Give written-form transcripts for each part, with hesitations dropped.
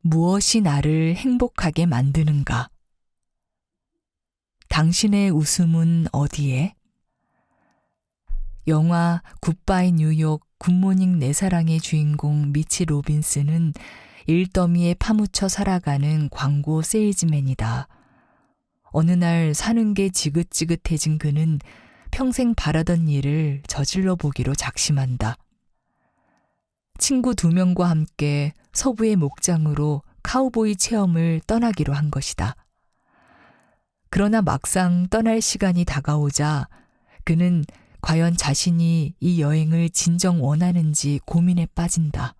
무엇이 나를 행복하게 만드는가? 당신의 웃음은 어디에? 영화 굿바이 뉴욕 굿모닝 내 사랑의 주인공 미치 로빈스는 일더미에 파묻혀 살아가는 광고 세일즈맨이다. 어느 날 사는 게 지긋지긋해진 그는 평생 바라던 일을 저질러 보기로 작심한다. 친구 2명과 함께 서부의 목장으로 카우보이 체험을 떠나기로 한 것이다. 그러나 막상 떠날 시간이 다가오자 그는 과연 자신이 이 여행을 진정 원하는지 고민에 빠진다.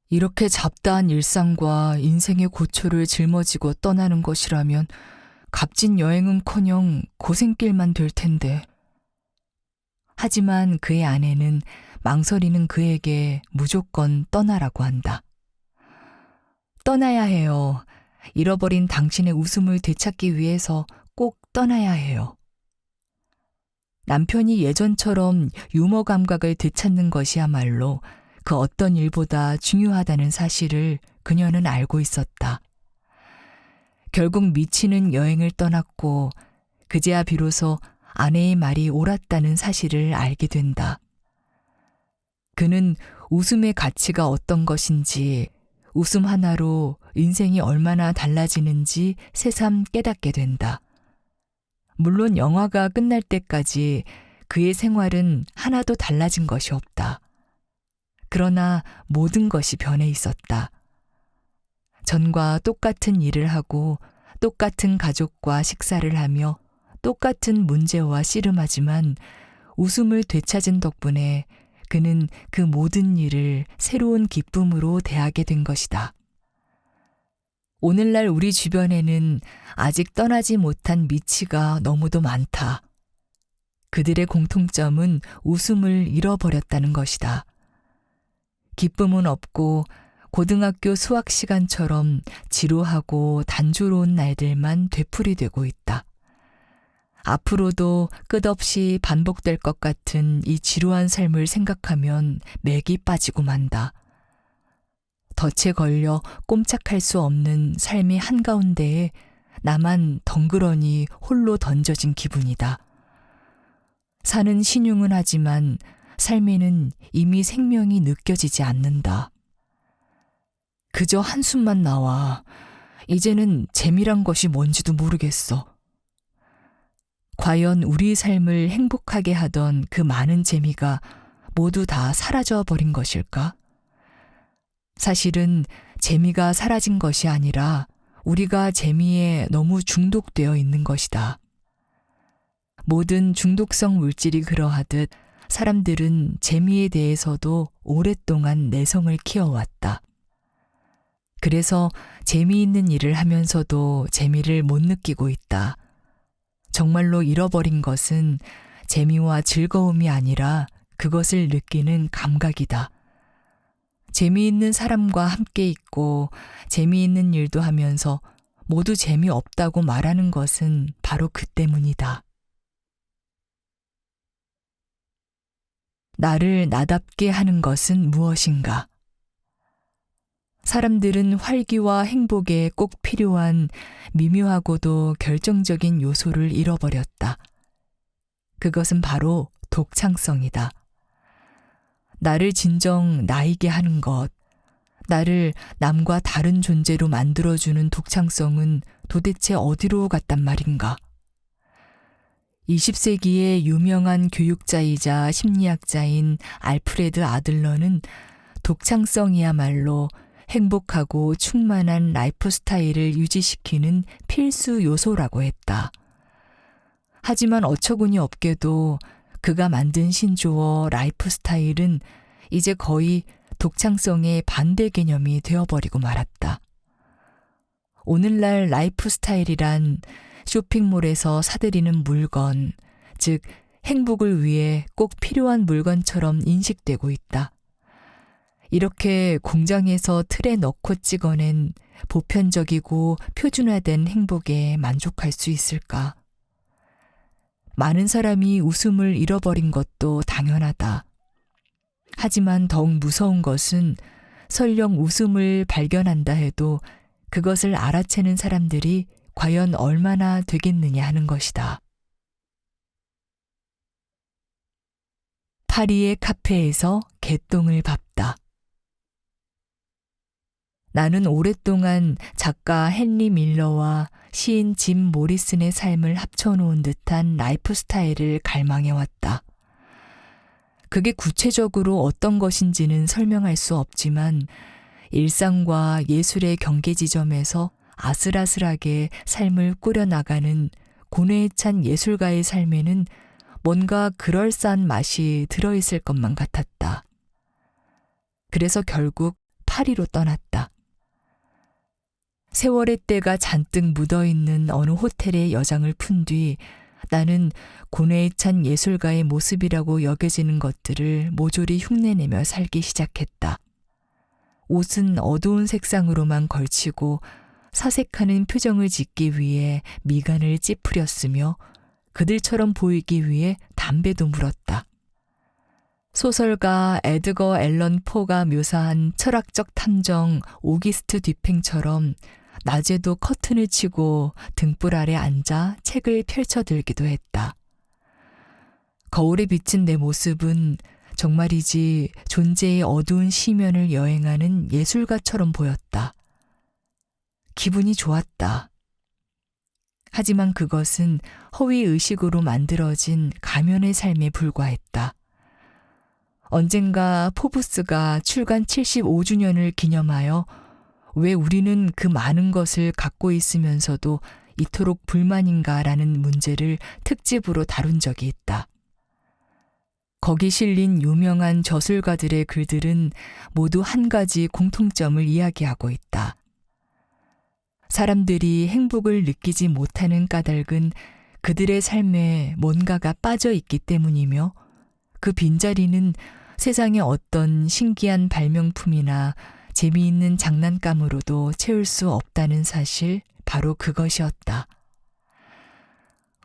이렇게 잡다한 일상과 인생의 고초를 짊어지고 떠나는 것이라면 값진 여행은커녕 고생길만 될 텐데. 하지만 그의 아내는 망설이는 그에게 무조건 떠나라고 한다. 떠나야 해요. 잃어버린 당신의 웃음을 되찾기 위해서 꼭 떠나야 해요. 남편이 예전처럼 유머 감각을 되찾는 것이야말로 그 어떤 일보다 중요하다는 사실을 그녀는 알고 있었다. 결국 미치는 여행을 떠났고 그제야 비로소 아내의 말이 옳았다는 사실을 알게 된다. 그는 웃음의 가치가 어떤 것인지, 웃음 하나로 인생이 얼마나 달라지는지 새삼 깨닫게 된다. 물론 영화가 끝날 때까지 그의 생활은 하나도 달라진 것이 없다. 그러나 모든 것이 변해 있었다. 전과 똑같은 일을 하고 똑같은 가족과 식사를 하며 똑같은 문제와 씨름하지만 웃음을 되찾은 덕분에 그는 그 모든 일을 새로운 기쁨으로 대하게 된 것이다. 오늘날 우리 주변에는 아직 떠나지 못한 미치가 너무도 많다. 그들의 공통점은 웃음을 잃어버렸다는 것이다. 기쁨은 없고 고등학교 수학 시간처럼 지루하고 단조로운 날들만 되풀이되고 있다. 앞으로도 끝없이 반복될 것 같은 이 지루한 삶을 생각하면 맥이 빠지고 만다. 덫에 걸려 꼼짝할 수 없는 삶의 한가운데에 나만 덩그러니 홀로 던져진 기분이다. 사는 신용은 하지만 삶에는 이미 생명이 느껴지지 않는다. 그저 한숨만 나와. 이제는 재미란 것이 뭔지도 모르겠어. 과연 우리 삶을 행복하게 하던 그 많은 재미가 모두 다 사라져 버린 것일까? 사실은 재미가 사라진 것이 아니라 우리가 재미에 너무 중독되어 있는 것이다. 모든 중독성 물질이 그러하듯 사람들은 재미에 대해서도 오랫동안 내성을 키워왔다. 그래서 재미있는 일을 하면서도 재미를 못 느끼고 있다. 정말로 잃어버린 것은 재미와 즐거움이 아니라 그것을 느끼는 감각이다. 재미있는 사람과 함께 있고 재미있는 일도 하면서 모두 재미없다고 말하는 것은 바로 그 때문이다. 나를 나답게 하는 것은 무엇인가? 사람들은 활기와 행복에 꼭 필요한 미묘하고도 결정적인 요소를 잃어버렸다. 그것은 바로 독창성이다. 나를 진정 나이게 하는 것, 나를 남과 다른 존재로 만들어주는 독창성은 도대체 어디로 갔단 말인가? 20세기의 유명한 교육자이자 심리학자인 알프레드 아들러는 독창성이야말로 행복하고 충만한 라이프 스타일을 유지시키는 필수 요소라고 했다. 하지만 어처구니 없게도 그가 만든 신조어 라이프 스타일은 이제 거의 독창성의 반대 개념이 되어버리고 말았다. 오늘날 라이프 스타일이란 쇼핑몰에서 사들이는 물건, 즉 행복을 위해 꼭 필요한 물건처럼 인식되고 있다. 이렇게 공장에서 틀에 넣고 찍어낸 보편적이고 표준화된 행복에 만족할 수 있을까? 많은 사람이 웃음을 잃어버린 것도 당연하다. 하지만 더욱 무서운 것은 설령 웃음을 발견한다 해도 그것을 알아채는 사람들이 과연 얼마나 되겠느냐 하는 것이다. 파리의 카페에서 개똥을 밟다. 나는 오랫동안 작가 헨리 밀러와 시인 짐 모리슨의 삶을 합쳐놓은 듯한 라이프 스타일을 갈망해왔다. 그게 구체적으로 어떤 것인지는 설명할 수 없지만 일상과 예술의 경계 지점에서 아슬아슬하게 삶을 꾸려나가는 고뇌에 찬 예술가의 삶에는 뭔가 그럴싸한 맛이 들어있을 것만 같았다. 그래서 결국 파리로 떠났다. 세월의 때가 잔뜩 묻어있는 어느 호텔의 여장을 푼 뒤 나는 고뇌에 찬 예술가의 모습이라고 여겨지는 것들을 모조리 흉내내며 살기 시작했다. 옷은 어두운 색상으로만 걸치고 사색하는 표정을 짓기 위해 미간을 찌푸렸으며 그들처럼 보이기 위해 담배도 물었다. 소설가 에드거 앨런 포가 묘사한 철학적 탐정 오기스트 뒤팽처럼 낮에도 커튼을 치고 등불 아래 앉아 책을 펼쳐들기도 했다. 거울에 비친 내 모습은 정말이지 존재의 어두운 시면을 여행하는 예술가처럼 보였다. 기분이 좋았다. 하지만 그것은 허위의식으로 만들어진 가면의 삶에 불과했다. 언젠가 포브스가 출간 75주년을 기념하여 왜 우리는 그 많은 것을 갖고 있으면서도 이토록 불만인가라는 문제를 특집으로 다룬 적이 있다. 거기 실린 유명한 저술가들의 글들은 모두 한 가지 공통점을 이야기하고 있다. 사람들이 행복을 느끼지 못하는 까닭은 그들의 삶에 뭔가가 빠져 있기 때문이며 그 빈자리는 세상의 어떤 신기한 발명품이나 재미있는 장난감으로도 채울 수 없다는 사실, 바로 그것이었다.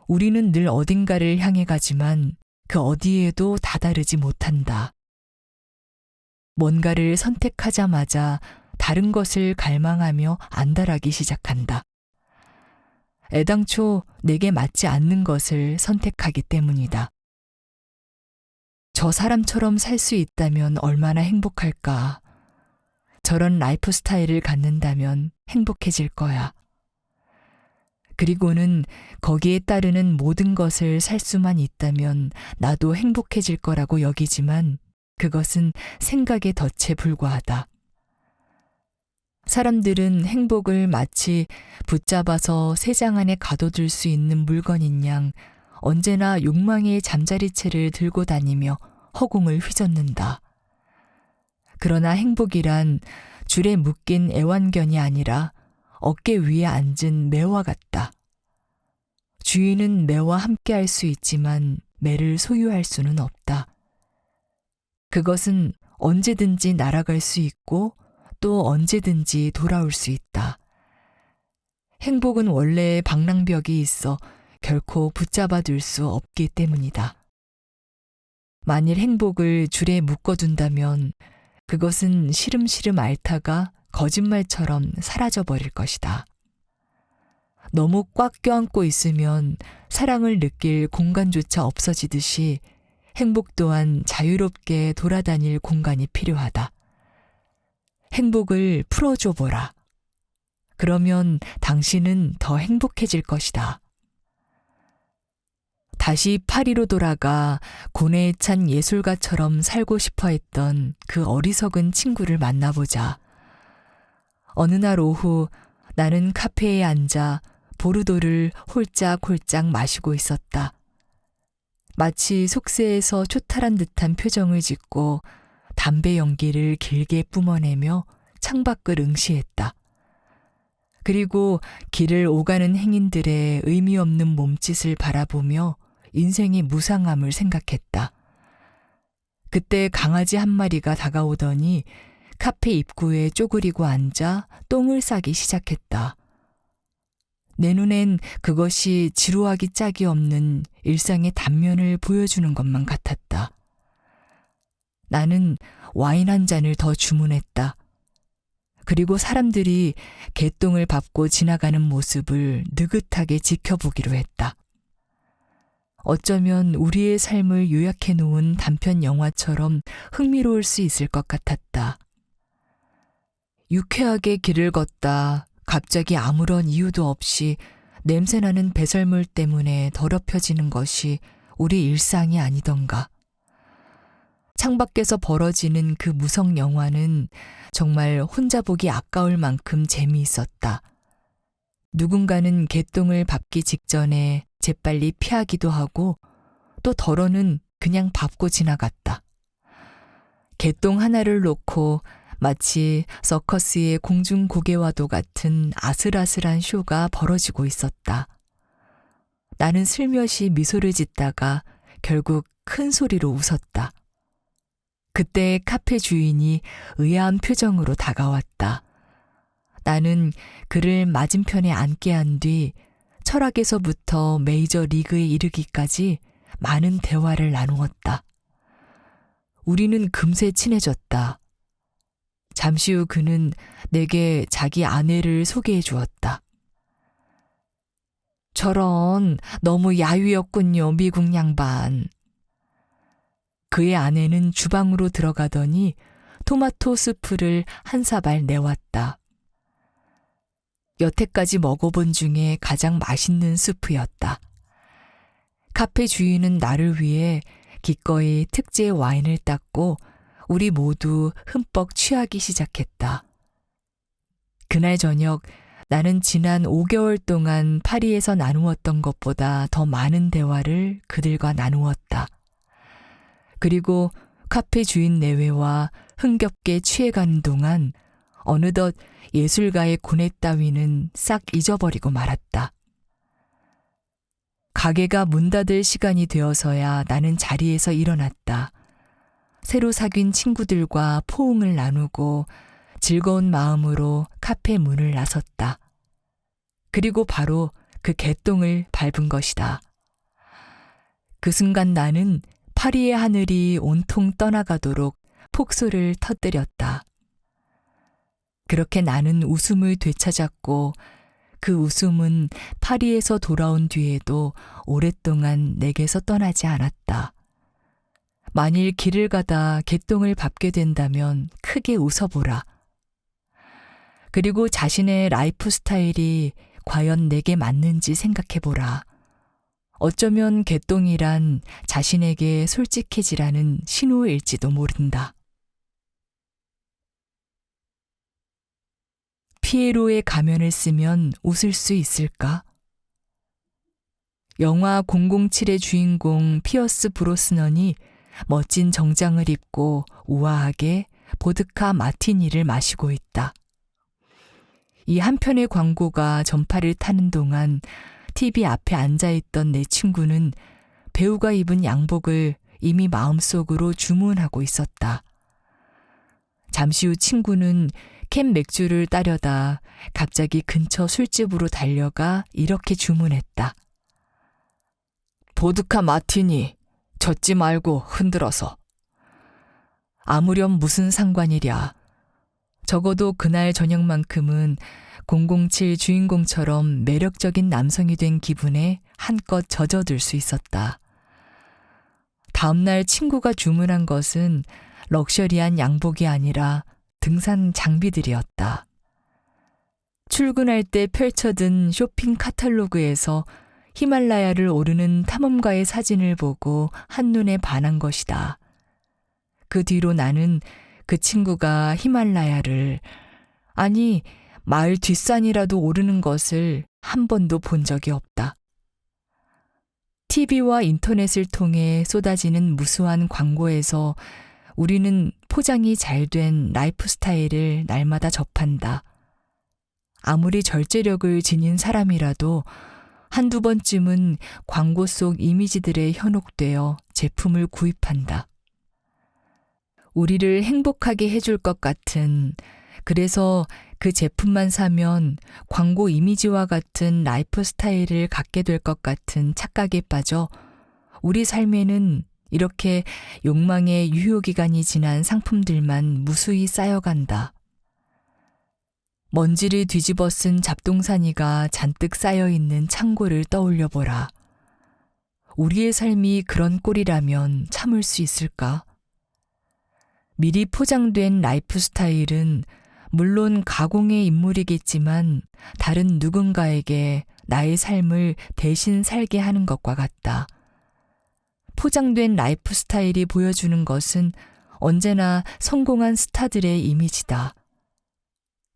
우리는 늘 어딘가를 향해 가지만 그 어디에도 다다르지 못한다. 뭔가를 선택하자마자 다른 것을 갈망하며 안달하기 시작한다. 애당초 내게 맞지 않는 것을 선택하기 때문이다. 저 사람처럼 살 수 있다면 얼마나 행복할까. 저런 라이프 스타일을 갖는다면 행복해질 거야. 그리고는 거기에 따르는 모든 것을 살 수만 있다면 나도 행복해질 거라고 여기지만 그것은 생각의 덫에 불과하다. 사람들은 행복을 마치 붙잡아서 새장 안에 가둬둘 수 있는 물건인 양 언제나 욕망의 잠자리채를 들고 다니며 허공을 휘젓는다. 그러나 행복이란 줄에 묶인 애완견이 아니라 어깨 위에 앉은 매와 같다. 주인은 매와 함께 할 수 있지만 매를 소유할 수는 없다. 그것은 언제든지 날아갈 수 있고 또 언제든지 돌아올 수 있다. 행복은 원래 방랑벽이 있어 결코 붙잡아 둘 수 없기 때문이다. 만일 행복을 줄에 묶어둔다면 그것은 시름시름 앓다가 거짓말처럼 사라져버릴 것이다. 너무 꽉 껴안고 있으면 사랑을 느낄 공간조차 없어지듯이 행복 또한 자유롭게 돌아다닐 공간이 필요하다. 행복을 풀어줘 보라. 그러면 당신은 더 행복해질 것이다. 다시 파리로 돌아가 고뇌에 찬 예술가처럼 살고 싶어 했던 그 어리석은 친구를 만나보자. 어느 날 오후 나는 카페에 앉아 보르도를 홀짝홀짝 마시고 있었다. 마치 속세에서 초탈한 듯한 표정을 짓고 담배 연기를 길게 뿜어내며 창밖을 응시했다. 그리고 길을 오가는 행인들의 의미 없는 몸짓을 바라보며 인생의 무상함을 생각했다. 그때 강아지 한 마리가 다가오더니 카페 입구에 쪼그리고 앉아 똥을 싸기 시작했다. 내 눈엔 그것이 지루하기 짝이 없는 일상의 단면을 보여주는 것만 같았다. 나는 와인 한 잔을 더 주문했다. 그리고 사람들이 개똥을 밟고 지나가는 모습을 느긋하게 지켜보기로 했다. 어쩌면 우리의 삶을 요약해 놓은 단편 영화처럼 흥미로울 수 있을 것 같았다. 유쾌하게 길을 걷다 갑자기 아무런 이유도 없이 냄새나는 배설물 때문에 더럽혀지는 것이 우리 일상이 아니던가. 창밖에서 벌어지는 그 무성 영화는 정말 혼자 보기 아까울 만큼 재미있었다. 누군가는 개똥을 밟기 직전에 재빨리 피하기도 하고 또 덜어는 그냥 밟고 지나갔다. 개똥 하나를 놓고 마치 서커스의 공중고개와도 같은 아슬아슬한 쇼가 벌어지고 있었다. 나는 슬며시 미소를 짓다가 결국 큰 소리로 웃었다. 그때 카페 주인이 의아한 표정으로 다가왔다. 나는 그를 맞은편에 앉게 한 뒤 철학에서부터 메이저 리그에 이르기까지 많은 대화를 나누었다. 우리는 금세 친해졌다. 잠시 후 그는 내게 자기 아내를 소개해 주었다. 저런, 너무 야유였군요, 미국 양반. 그의 아내는 주방으로 들어가더니 토마토 수프를 한 사발 내왔다. 여태까지 먹어본 중에 가장 맛있는 수프였다. 카페 주인은 나를 위해 기꺼이 특제 와인을 땄고 우리 모두 흠뻑 취하기 시작했다. 그날 저녁 나는 지난 5개월 동안 파리에서 나누었던 것보다 더 많은 대화를 그들과 나누었다. 그리고 카페 주인 내외와 흥겹게 취해가는 동안 어느덧 예술가의 고뇌 따위는 싹 잊어버리고 말았다. 가게가 문 닫을 시간이 되어서야 나는 자리에서 일어났다. 새로 사귄 친구들과 포옹을 나누고 즐거운 마음으로 카페 문을 나섰다. 그리고 바로 그 개똥을 밟은 것이다. 그 순간 나는 파리의 하늘이 온통 떠나가도록 폭소를 터뜨렸다. 그렇게 나는 웃음을 되찾았고 그 웃음은 파리에서 돌아온 뒤에도 오랫동안 내게서 떠나지 않았다. 만일 길을 가다 개똥을 밟게 된다면 크게 웃어보라. 그리고 자신의 라이프 스타일이 과연 내게 맞는지 생각해보라. 어쩌면 개똥이란 자신에게 솔직해지라는 신호일지도 모른다. 피에로의 가면을 쓰면 웃을 수 있을까? 영화 007의 주인공 피어스 브로스넌이 멋진 정장을 입고 우아하게 보드카 마티니를 마시고 있다. 이 한 편의 광고가 전파를 타는 동안 TV 앞에 앉아있던 내 친구는 배우가 입은 양복을 이미 마음속으로 주문하고 있었다. 잠시 후 친구는 캔 맥주를 따려다 갑자기 근처 술집으로 달려가 이렇게 주문했다. 보드카 마티니, 젓지 말고 흔들어서. 아무렴 무슨 상관이랴. 적어도 그날 저녁만큼은 007 주인공처럼 매력적인 남성이 된 기분에 한껏 젖어들 수 있었다. 다음날 친구가 주문한 것은 럭셔리한 양복이 아니라 등산 장비들이었다. 출근할 때 펼쳐든 쇼핑 카탈로그에서 히말라야를 오르는 탐험가의 사진을 보고 한눈에 반한 것이다. 그 뒤로 나는 그 친구가 히말라야를, 아니 마을 뒷산이라도 오르는 것을 한 번도 본 적이 없다. TV와 인터넷을 통해 쏟아지는 무수한 광고에서 우리는 포장이 잘 된 라이프 스타일을 날마다 접한다. 아무리 절제력을 지닌 사람이라도 한두 번쯤은 광고 속 이미지들에 현혹되어 제품을 구입한다. 우리를 행복하게 해줄 것 같은, 그래서 그 제품만 사면 광고 이미지와 같은 라이프 스타일을 갖게 될 것 같은 착각에 빠져 우리 삶에는 이렇게 욕망의 유효기간이 지난 상품들만 무수히 쌓여간다. 먼지를 뒤집어 쓴 잡동사니가 잔뜩 쌓여있는 창고를 떠올려 보라. 우리의 삶이 그런 꼴이라면 참을 수 있을까? 미리 포장된 라이프 스타일은 물론 가공의 인물이겠지만 다른 누군가에게 나의 삶을 대신 살게 하는 것과 같다. 포장된 라이프 스타일이 보여주는 것은 언제나 성공한 스타들의 이미지다.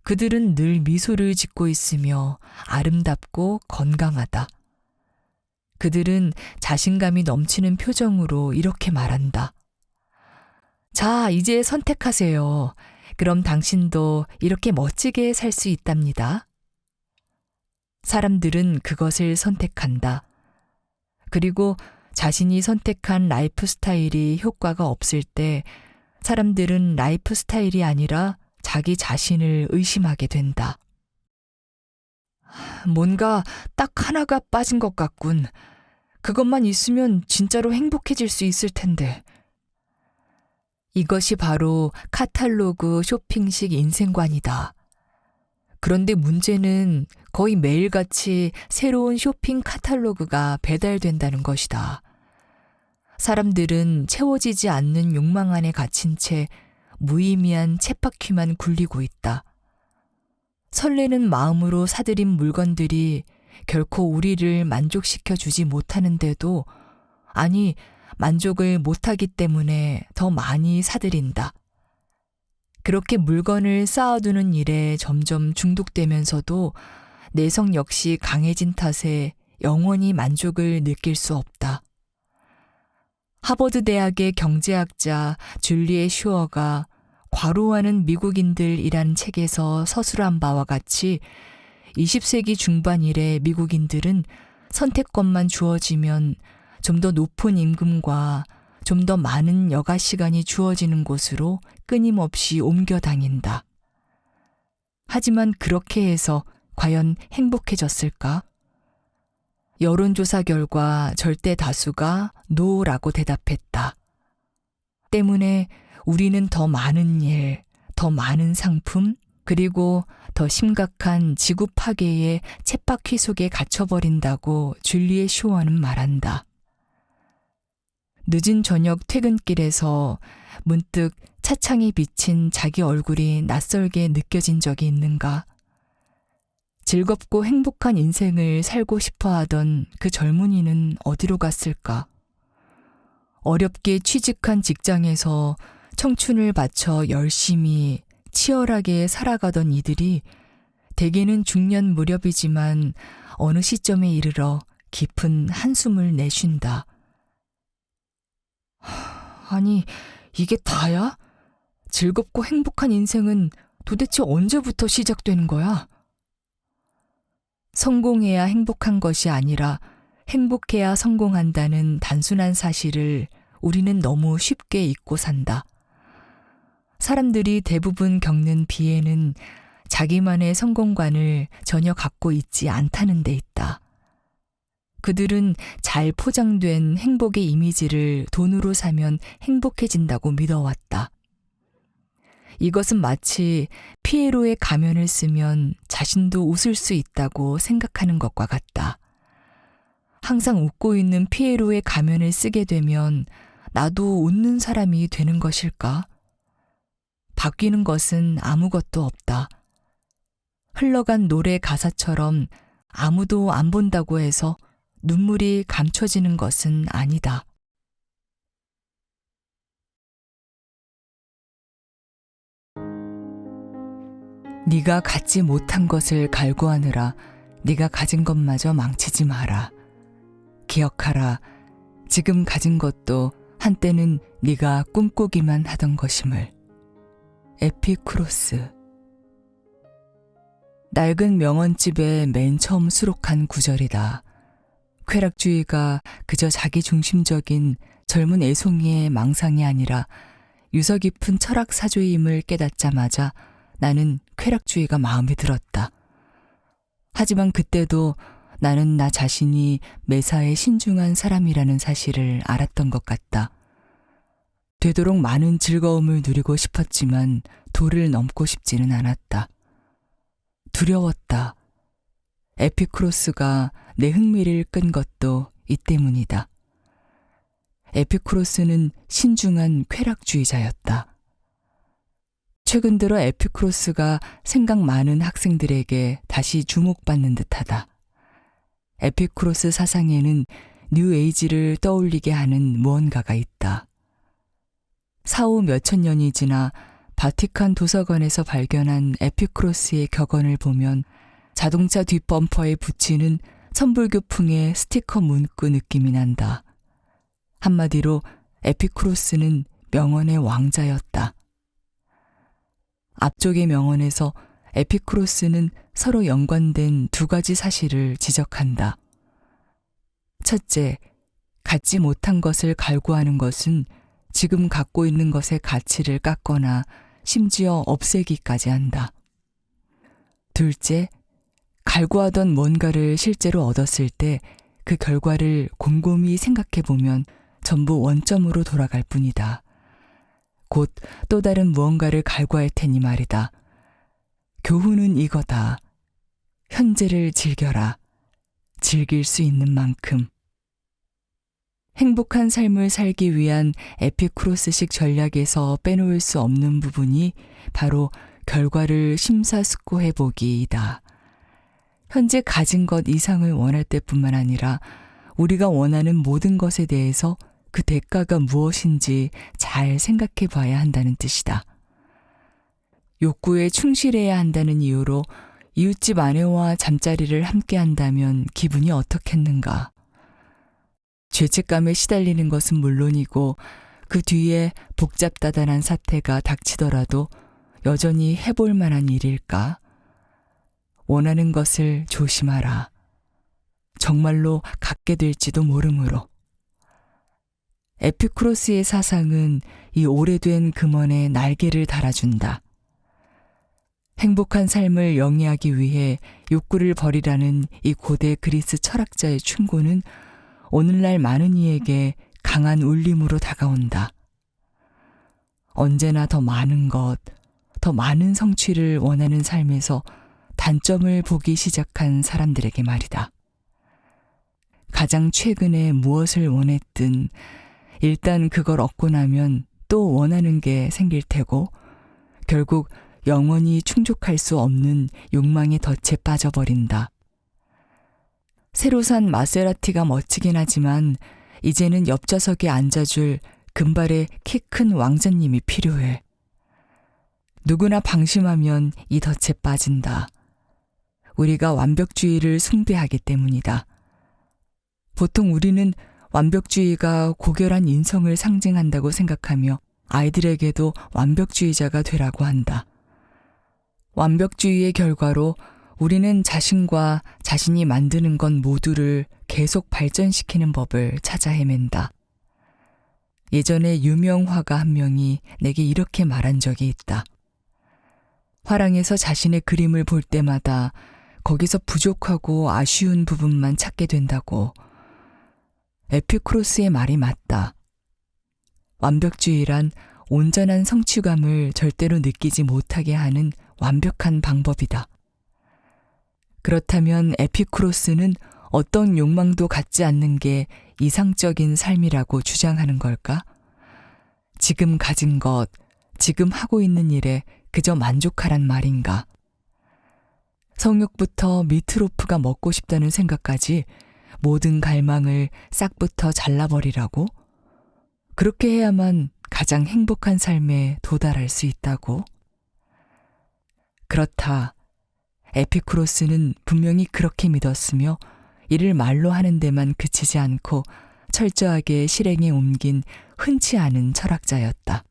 그들은 늘 미소를 짓고 있으며 아름답고 건강하다. 그들은 자신감이 넘치는 표정으로 이렇게 말한다. 자, 이제 선택하세요. 그럼 당신도 이렇게 멋지게 살 수 있답니다. 사람들은 그것을 선택한다. 그리고 자신이 선택한 라이프 스타일이 효과가 없을 때 사람들은 라이프 스타일이 아니라 자기 자신을 의심하게 된다. 뭔가 딱 하나가 빠진 것 같군. 그것만 있으면 진짜로 행복해질 수 있을 텐데. 이것이 바로 카탈로그 쇼핑식 인생관이다. 그런데 문제는 거의 매일같이 새로운 쇼핑 카탈로그가 배달된다는 것이다. 사람들은 채워지지 않는 욕망 안에 갇힌 채 무의미한 쳇바퀴만 굴리고 있다. 설레는 마음으로 사들인 물건들이 결코 우리를 만족시켜 주지 못하는데도, 아니, 만족을 못하기 때문에 더 많이 사들인다. 그렇게 물건을 쌓아두는 일에 점점 중독되면서도 내성 역시 강해진 탓에 영원히 만족을 느낄 수 없다. 하버드 대학의 경제학자 줄리에 슈어가 과로하는 미국인들이라는 책에서 서술한 바와 같이 20세기 중반 이래 미국인들은 선택권만 주어지면 좀 더 높은 임금과 좀 더 많은 여가 시간이 주어지는 곳으로 끊임없이 옮겨 다닌다. 하지만 그렇게 해서 과연 행복해졌을까? 여론조사 결과 절대 다수가 노라고 대답했다. 때문에 우리는 더 많은 일, 더 많은 상품, 그리고 더 심각한 지구 파괴의 쳇바퀴 속에 갇혀버린다고 줄리에 슈어는 말한다. 늦은 저녁 퇴근길에서 문득 차창에 비친 자기 얼굴이 낯설게 느껴진 적이 있는가? 즐겁고 행복한 인생을 살고 싶어 하던 그 젊은이는 어디로 갔을까? 어렵게 취직한 직장에서 청춘을 바쳐 열심히 치열하게 살아가던 이들이 대개는 중년 무렵이지만 어느 시점에 이르러 깊은 한숨을 내쉰다. 아니, 이게 다야? 즐겁고 행복한 인생은 도대체 언제부터 시작되는 거야? 성공해야 행복한 것이 아니라 행복해야 성공한다는 단순한 사실을 우리는 너무 쉽게 잊고 산다. 사람들이 대부분 겪는 비애는 자기만의 성공관을 전혀 갖고 있지 않다는 데 있다. 그들은 잘 포장된 행복의 이미지를 돈으로 사면 행복해진다고 믿어왔다. 이것은 마치 피에로의 가면을 쓰면 자신도 웃을 수 있다고 생각하는 것과 같다. 항상 웃고 있는 피에로의 가면을 쓰게 되면 나도 웃는 사람이 되는 것일까? 바뀌는 것은 아무것도 없다. 흘러간 노래 가사처럼 아무도 안 본다고 해서 눈물이 감춰지는 것은 아니다. 네가 갖지 못한 것을 갈구하느라 네가 가진 것마저 망치지 마라. 기억하라. 지금 가진 것도 한때는 네가 꿈꾸기만 하던 것임을. 에피쿠로스. 낡은 명언집에 맨 처음 수록한 구절이다. 쾌락주의가 그저 자기중심적인 젊은 애송이의 망상이 아니라 유서 깊은 철학 사조임을 깨닫자마자 나는 쾌락주의가 마음에 들었다. 하지만 그때도 나는 나 자신이 매사에 신중한 사람이라는 사실을 알았던 것 같다. 되도록 많은 즐거움을 누리고 싶었지만 도를 넘고 싶지는 않았다. 두려웠다. 에피쿠로스가 내 흥미를 끈 것도 이 때문이다. 에피쿠로스는 신중한 쾌락주의자였다. 최근 들어 에피쿠로스가 생각 많은 학생들에게 다시 주목받는 듯하다. 에피쿠로스 사상에는 뉴에이지를 떠올리게 하는 무언가가 있다. 사후 몇천 년이 지나 바티칸 도서관에서 발견한 에피쿠로스의 격언을 보면 자동차 뒷범퍼에 붙이는 천불교풍의 스티커 문구 느낌이 난다. 한마디로 에피쿠로스는 명언의 왕자였다. 앞쪽의 명언에서 에피쿠로스는 서로 연관된 두 가지 사실을 지적한다. 첫째, 갖지 못한 것을 갈구하는 것은 지금 갖고 있는 것의 가치를 깎거나 심지어 없애기까지 한다. 둘째, 갈구하던 뭔가를 실제로 얻었을 때 그 결과를 곰곰이 생각해 보면 전부 원점으로 돌아갈 뿐이다. 곧 또 다른 무언가를 갈구할 테니 말이다. 교훈은 이거다. 현재를 즐겨라. 즐길 수 있는 만큼. 행복한 삶을 살기 위한 에피쿠로스식 전략에서 빼놓을 수 없는 부분이 바로 결과를 심사숙고해보기이다. 현재 가진 것 이상을 원할 때뿐만 아니라 우리가 원하는 모든 것에 대해서 그 대가가 무엇인지 잘 생각해 봐야 한다는 뜻이다. 욕구에 충실해야 한다는 이유로 이웃집 아내와 잠자리를 함께 한다면 기분이 어떻겠는가? 죄책감에 시달리는 것은 물론이고 그 뒤에 복잡다단한 사태가 닥치더라도 여전히 해볼 만한 일일까? 원하는 것을 조심하라. 정말로 갖게 될지도 모르므로. 에피쿠로스의 사상은 이 오래된 금원에 날개를 달아준다. 행복한 삶을 영위하기 위해 욕구를 버리라는 이 고대 그리스 철학자의 충고는 오늘날 많은 이에게 강한 울림으로 다가온다. 언제나 더 많은 것, 더 많은 성취를 원하는 삶에서 단점을 보기 시작한 사람들에게 말이다. 가장 최근에 무엇을 원했든 일단 그걸 얻고 나면 또 원하는 게 생길 테고 결국 영원히 충족할 수 없는 욕망의 덫에 빠져버린다. 새로 산 마세라티가 멋지긴 하지만 이제는 옆좌석에 앉아줄 금발의 키 큰 왕자님이 필요해. 누구나 방심하면 이 덫에 빠진다. 우리가 완벽주의를 숭배하기 때문이다. 보통 우리는 완벽주의가 고결한 인성을 상징한다고 생각하며 아이들에게도 완벽주의자가 되라고 한다. 완벽주의의 결과로 우리는 자신과 자신이 만드는 것 모두를 계속 발전시키는 법을 찾아 헤맨다. 예전에 유명 화가 한 명이 내게 이렇게 말한 적이 있다. 화랑에서 자신의 그림을 볼 때마다 거기서 부족하고 아쉬운 부분만 찾게 된다고. 에피쿠로스의 말이 맞다. 완벽주의란 온전한 성취감을 절대로 느끼지 못하게 하는 완벽한 방법이다. 그렇다면 에피쿠로스는 어떤 욕망도 갖지 않는 게 이상적인 삶이라고 주장하는 걸까? 지금 가진 것, 지금 하고 있는 일에 그저 만족하란 말인가? 성욕부터 미트로프가 먹고 싶다는 생각까지 모든 갈망을 싹부터 잘라버리라고? 그렇게 해야만 가장 행복한 삶에 도달할 수 있다고? 그렇다. 에피쿠로스는 분명히 그렇게 믿었으며 이를 말로 하는 데만 그치지 않고 철저하게 실행에 옮긴 흔치 않은 철학자였다.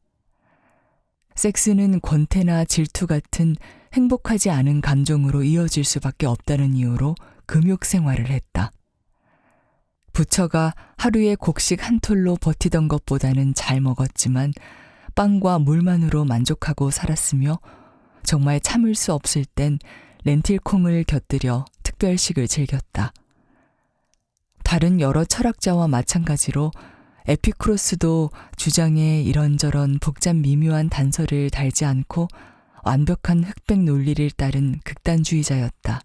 섹스는 권태나 질투 같은 행복하지 않은 감정으로 이어질 수밖에 없다는 이유로 금욕 생활을 했다. 부처가 하루에 곡식 한 톨로 버티던 것보다는 잘 먹었지만 빵과 물만으로 만족하고 살았으며 정말 참을 수 없을 땐 렌틸콩을 곁들여 특별식을 즐겼다. 다른 여러 철학자와 마찬가지로 에피쿠로스도 주장에 이런저런 복잡 미묘한 단서를 달지 않고 완벽한 흑백 논리를 따른 극단주의자였다.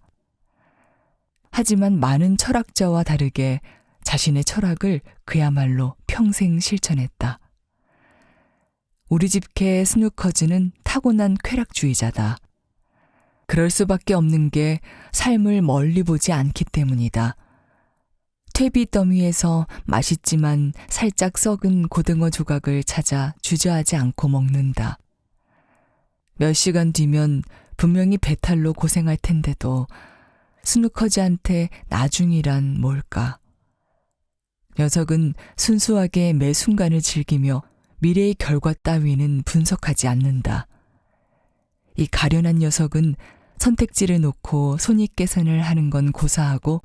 하지만 많은 철학자와 다르게 자신의 철학을 그야말로 평생 실천했다. 우리 집캐 스누커즈는 타고난 쾌락주의자다. 그럴 수밖에 없는 게 삶을 멀리 보지 않기 때문이다. 퇴비 더미에서 맛있지만 살짝 썩은 고등어 조각을 찾아 주저하지 않고 먹는다. 몇 시간 뒤면 분명히 배탈로 고생할 텐데도 스누커즈한테 나중이란 뭘까? 녀석은 순수하게 매 순간을 즐기며 미래의 결과 따위는 분석하지 않는다. 이 가련한 녀석은 선택지를 놓고 손익계산을 하는 건 고사하고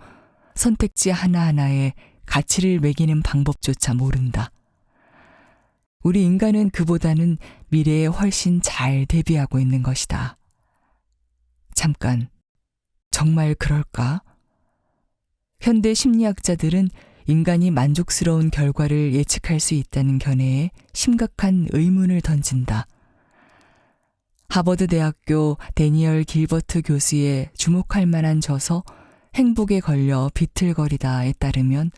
선택지 하나하나에 가치를 매기는 방법조차 모른다. 우리 인간은 그보다는 미래에 훨씬 잘 대비하고 있는 것이다. 잠깐, 정말 그럴까? 현대 심리학자들은 인간이 만족스러운 결과를 예측할 수 있다는 견해에 심각한 의문을 던진다. 하버드 대학교 데니얼 길버트 교수의 주목할 만한 저서 행복에 걸려 비틀거리다에 따르면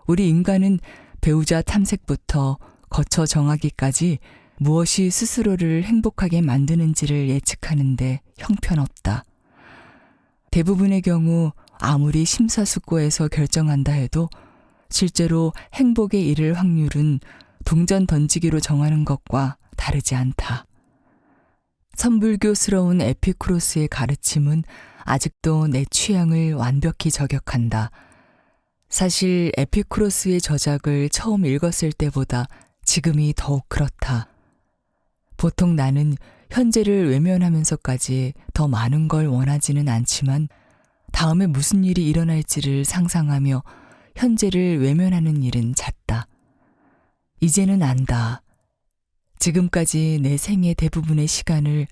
우리 인간은 배우자 탐색부터 거처 정하기까지 무엇이 스스로를 행복하게 만드는지를 예측하는데 형편없다. 대부분의 경우 아무리 심사숙고해서 결정한다 해도 실제로 행복에 이를 확률은 동전 던지기로 정하는 것과 다르지 않다. 선불교스러운 에피쿠로스의 가르침은 아직도 내 취향을 완벽히 저격한다. 사실 에피쿠로스의 저작을 처음 읽었을 때보다 지금이 더욱 그렇다. 보통 나는 현재를 외면하면서까지 더 많은 걸 원하지는 않지만 다음에 무슨 일이 일어날지를 상상하며 현재를 외면하는 일은 잦다. 이제는 안다. 지금까지 내 생의 대부분의 시간을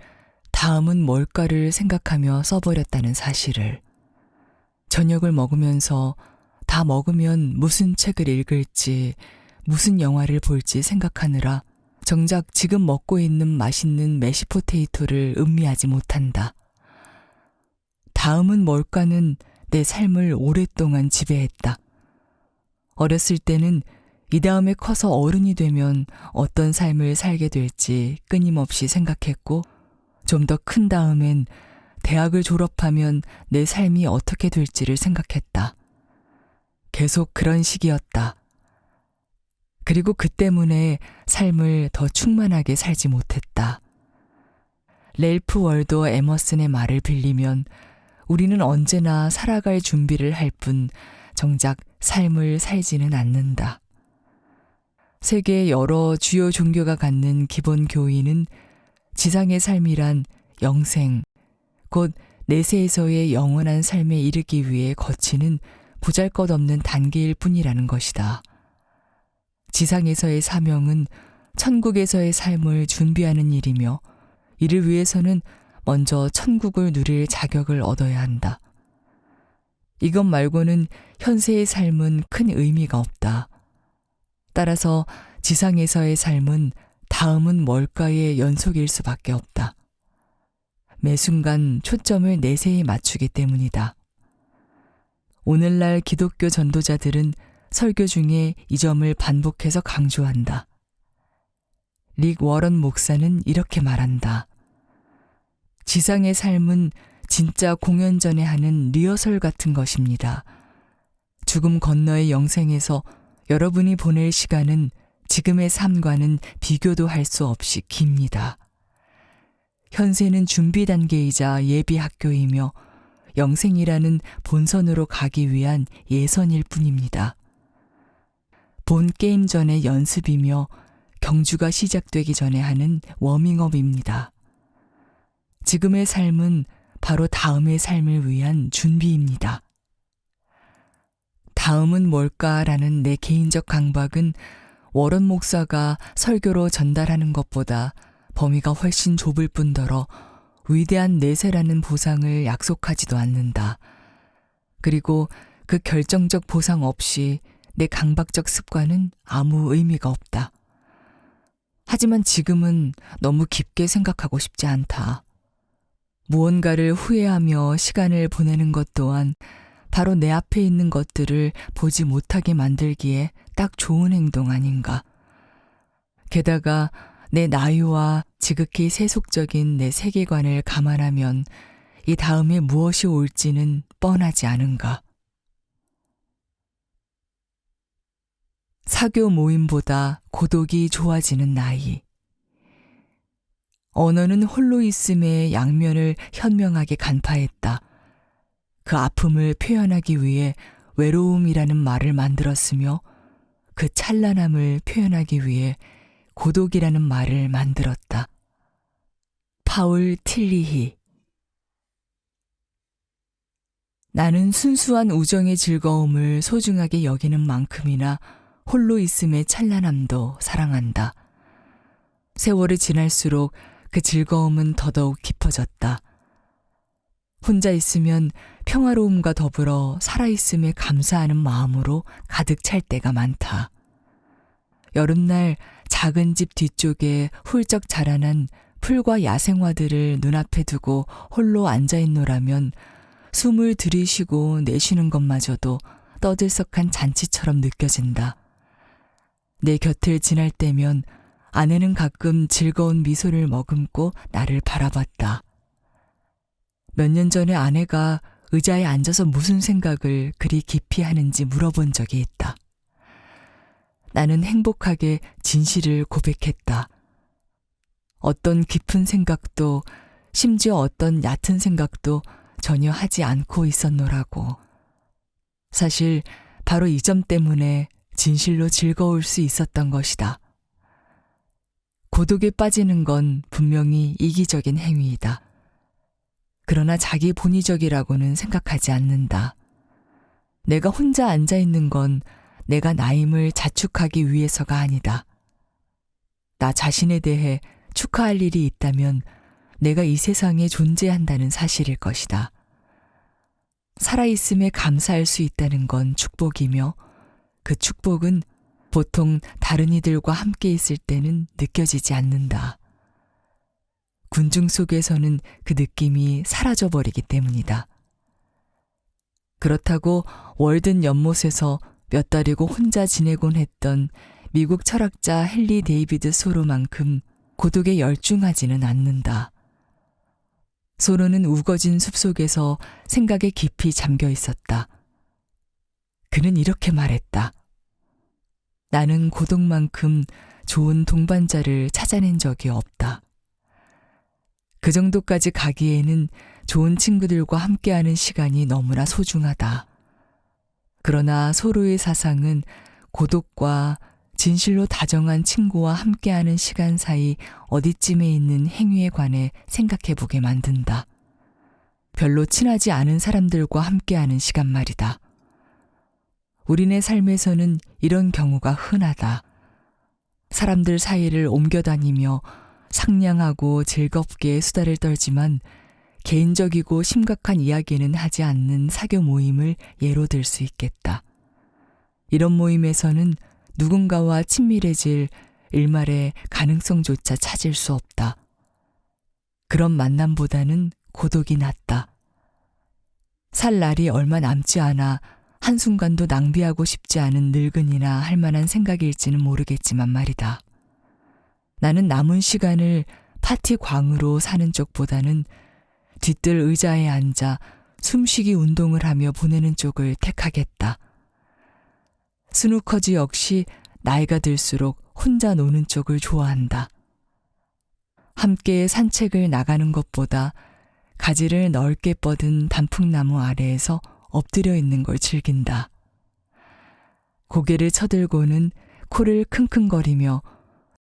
다음은 뭘까를 생각하며 써버렸다는 사실을. 저녁을 먹으면서 다 먹으면 무슨 책을 읽을지, 무슨 영화를 볼지 생각하느라 정작 지금 먹고 있는 맛있는 메시포테이토를 음미하지 못한다. 다음은 뭘까는 내 삶을 오랫동안 지배했다. 어렸을 때는 이 다음에 커서 어른이 되면 어떤 삶을 살게 될지 끊임없이 생각했고, 좀 더 큰 다음엔 대학을 졸업하면 내 삶이 어떻게 될지를 생각했다. 계속 그런 식이었다. 그리고 그 때문에 삶을 더 충만하게 살지 못했다. 랠프 월도 에머슨의 말을 빌리면 우리는 언제나 살아갈 준비를 할 뿐 정작 삶을 살지는 않는다. 세계 여러 주요 종교가 갖는 기본 교의는 지상의 삶이란 영생, 곧 내세에서의 영원한 삶에 이르기 위해 거치는 보잘것없는 단계일 뿐이라는 것이다. 지상에서의 사명은 천국에서의 삶을 준비하는 일이며 이를 위해서는 먼저 천국을 누릴 자격을 얻어야 한다. 이것 말고는 현세의 삶은 큰 의미가 없다. 따라서 지상에서의 삶은 다음은 뭘까의 연속일 수밖에 없다. 매 순간 초점을 내세에 맞추기 때문이다. 오늘날 기독교 전도자들은 설교 중에 이 점을 반복해서 강조한다. 릭 워런 목사는 이렇게 말한다. 지상의 삶은 진짜 공연 전에 하는 리허설 같은 것입니다. 죽음 건너의 영생에서 여러분이 보낼 시간은 지금의 삶과는 비교도 할 수 없이 깁니다. 현세는 준비 단계이자 예비 학교이며 영생이라는 본선으로 가기 위한 예선일 뿐입니다. 본 게임 전의 연습이며 경주가 시작되기 전에 하는 워밍업입니다. 지금의 삶은 바로 다음의 삶을 위한 준비입니다. 다음은 뭘까라는 내 개인적 강박은 워런 목사가 설교로 전달하는 것보다 범위가 훨씬 좁을 뿐더러 위대한 내세라는 보상을 약속하지도 않는다. 그리고 그 결정적 보상 없이 내 강박적 습관은 아무 의미가 없다. 하지만 지금은 너무 깊게 생각하고 싶지 않다. 무언가를 후회하며 시간을 보내는 것 또한 바로 내 앞에 있는 것들을 보지 못하게 만들기에 딱 좋은 행동 아닌가. 게다가 내 나이와 지극히 세속적인 내 세계관을 감안하면 이 다음에 무엇이 올지는 뻔하지 않은가. 사교 모임보다 고독이 좋아지는 나이. 언어는 홀로 있음의 양면을 현명하게 간파했다. 그 아픔을 표현하기 위해 외로움이라는 말을 만들었으며 그 찬란함을 표현하기 위해 고독이라는 말을 만들었다. 파울 틸리히. 나는 순수한 우정의 즐거움을 소중하게 여기는 만큼이나 홀로 있음의 찬란함도 사랑한다. 세월이 지날수록 그 즐거움은 더더욱 깊어졌다. 혼자 있으면 평화로움과 더불어 살아있음에 감사하는 마음으로 가득 찰 때가 많다. 여름날 작은 집 뒤쪽에 훌쩍 자라난 풀과 야생화들을 눈앞에 두고 홀로 앉아있노라면 숨을 들이쉬고 내쉬는 것마저도 떠들썩한 잔치처럼 느껴진다. 내 곁을 지날 때면 아내는 가끔 즐거운 미소를 머금고 나를 바라봤다. 몇 년 전에 아내가 의자에 앉아서 무슨 생각을 그리 깊이 하는지 물어본 적이 있다. 나는 행복하게 진실을 고백했다. 어떤 깊은 생각도 심지어 어떤 얕은 생각도 전혀 하지 않고 있었노라고. 사실 바로 이 점 때문에 진실로 즐거울 수 있었던 것이다. 고독에 빠지는 건 분명히 이기적인 행위이다. 그러나 자기 본의적이라고는 생각하지 않는다. 내가 혼자 앉아있는 건 내가 나임을 자축하기 위해서가 아니다. 나 자신에 대해 축하할 일이 있다면 내가 이 세상에 존재한다는 사실일 것이다. 살아있음에 감사할 수 있다는 건 축복이며 그 축복은 보통 다른 이들과 함께 있을 때는 느껴지지 않는다. 군중 속에서는 그 느낌이 사라져버리기 때문이다. 그렇다고 월든 연못에서 몇 달이고 혼자 지내곤 했던 미국 철학자 헨리 데이비드 소로만큼 고독에 열중하지는 않는다. 소로는 우거진 숲속에서 생각에 깊이 잠겨 있었다. 그는 이렇게 말했다. 나는 고독만큼 좋은 동반자를 찾아낸 적이 없다. 그 정도까지 가기에는 좋은 친구들과 함께하는 시간이 너무나 소중하다. 그러나 소로의 사상은 고독과 진실로 다정한 친구와 함께하는 시간 사이 어디쯤에 있는 행위에 관해 생각해보게 만든다. 별로 친하지 않은 사람들과 함께하는 시간 말이다. 우리네 삶에서는 이런 경우가 흔하다. 사람들 사이를 옮겨다니며 상냥하고 즐겁게 수다를 떨지만 개인적이고 심각한 이야기는 하지 않는 사교 모임을 예로 들 수 있겠다. 이런 모임에서는 누군가와 친밀해질 일말의 가능성조차 찾을 수 없다. 그런 만남보다는 고독이 낫다. 살 날이 얼마 남지 않아 한순간도 낭비하고 싶지 않은 늙은이나 할 만한 생각일지는 모르겠지만 말이다. 나는 남은 시간을 파티 광으로 사는 쪽보다는 뒤뜰 의자에 앉아 숨쉬기 운동을 하며 보내는 쪽을 택하겠다. 스누커즈 역시 나이가 들수록 혼자 노는 쪽을 좋아한다. 함께 산책을 나가는 것보다 가지를 넓게 뻗은 단풍나무 아래에서 엎드려 있는 걸 즐긴다. 고개를 쳐들고는 코를 킁킁거리며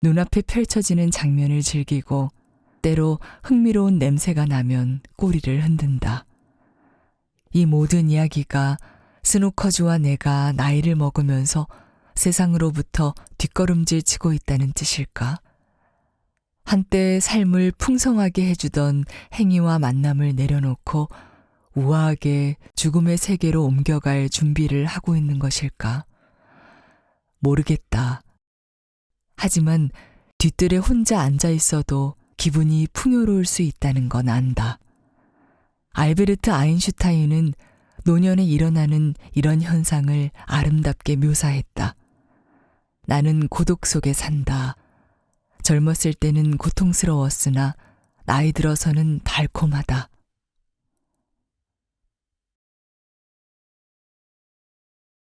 눈앞에 펼쳐지는 장면을 즐기고 때로 흥미로운 냄새가 나면 꼬리를 흔든다. 이 모든 이야기가 스누커즈와 내가 나이를 먹으면서 세상으로부터 뒷걸음질 치고 있다는 뜻일까? 한때 삶을 풍성하게 해주던 행위와 만남을 내려놓고 우아하게 죽음의 세계로 옮겨갈 준비를 하고 있는 것일까? 모르겠다. 하지만 뒤뜰에 혼자 앉아 있어도 기분이 풍요로울 수 있다는 건 안다. 알베르트 아인슈타인은 노년에 일어나는 이런 현상을 아름답게 묘사했다. 나는 고독 속에 산다. 젊었을 때는 고통스러웠으나 나이 들어서는 달콤하다.